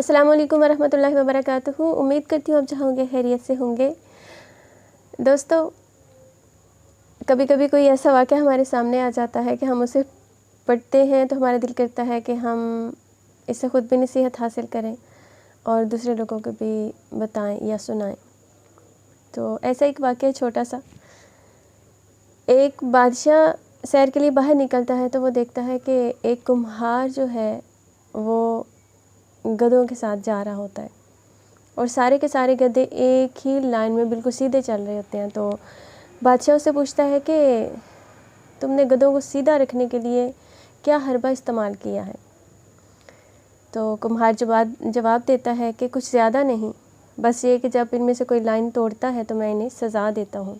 السلام علیکم ورحمۃ اللہ وبرکاتہ۔ امید کرتی ہوں آپ جہاں ہوں گے خیریت سے ہوں گے۔ دوستو، کبھی کبھی کوئی ایسا واقعہ ہمارے سامنے آ جاتا ہے کہ ہم اسے پڑھتے ہیں تو ہمارا دل کرتا ہے کہ ہم اس سے خود بھی نصیحت حاصل کریں اور دوسرے لوگوں کو بھی بتائیں یا سنائیں۔ تو ایسا ایک واقعہ چھوٹا سا، ایک بادشاہ سیر کے لیے باہر نکلتا ہے تو وہ دیکھتا ہے کہ ایک کمہار جو ہے وہ گدھوں کے ساتھ جا رہا ہوتا ہے اور سارے کے سارے گدھے ایک ہی لائن میں بالکل سیدھے چل رہے ہوتے ہیں۔ تو بادشاہ اس سے پوچھتا ہے کہ تم نے گدھوں کو سیدھا رکھنے کے لیے کیا حربہ استعمال کیا ہے؟ تو کمہار جواب دیتا ہے کہ کچھ زیادہ نہیں، بس یہ کہ جب ان میں سے کوئی لائن توڑتا ہے تو میں انہیں سزا دیتا ہوں۔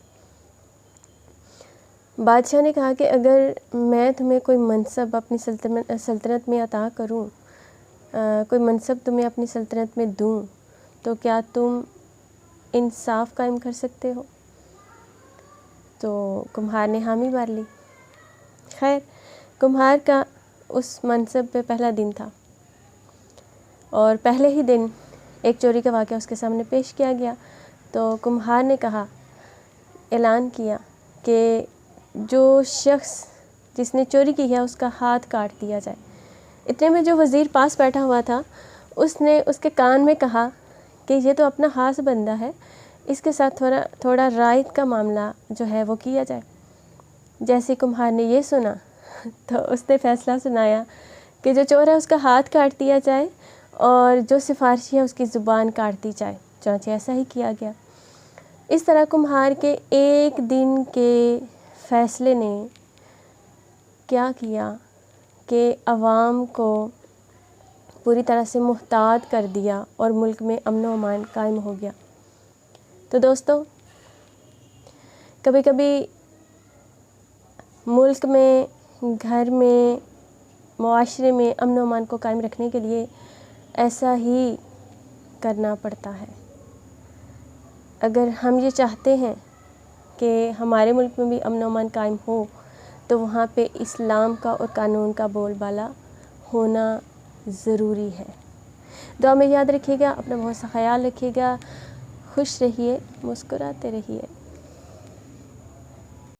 بادشاہ نے کہا کہ اگر میں تمہیں کوئی منصب اپنی سلطنت میں عطا کروں، کوئی منصب تمہیں اپنی سلطنت میں دوں، تو کیا تم انصاف قائم کر سکتے ہو؟ تو کمہار نے حامی بھر لی۔ خیر، کمہار کا اس منصب پہ پہلا دن تھا اور پہلے ہی دن ایک چوری کا واقعہ اس کے سامنے پیش کیا گیا۔ تو کمہار نے اعلان کیا کہ جو شخص جس نے چوری کی ہے اس کا ہاتھ کاٹ دیا جائے۔ اتنے میں جو وزیر پاس بیٹھا ہوا تھا اس نے اس کے کان میں کہا کہ یہ تو اپنا خاص بندہ ہے، اس کے ساتھ تھوڑا رعایت کا معاملہ جو ہے وہ کیا جائے۔ جیسے کمہار نے یہ سنا تو اس نے فیصلہ سنایا کہ جو چور ہے اس کا ہاتھ کاٹ دیا جائے اور جو سفارشی ہے اس کی زبان کاٹ دی جائے۔ چنانچہ ایسا ہی کیا گیا۔ اس طرح کمہار کے ایک دن کے فیصلے نے کیا کیا کہ عوام کو پوری طرح سے محتاط کر دیا اور ملک میں امن و امان قائم ہو گیا۔ تو دوستو، کبھی کبھی ملک میں، گھر میں، معاشرے میں امن و امان کو قائم رکھنے کے لیے ایسا ہی کرنا پڑتا ہے۔ اگر ہم یہ چاہتے ہیں کہ ہمارے ملک میں بھی امن و امان قائم ہو تو وہاں پہ اسلام کا اور قانون کا بول بالا ہونا ضروری ہے۔ دعا میں یاد رکھیے گا، اپنا بہت سا خیال رکھیے گا، خوش رہیے، مسکراتے رہیے۔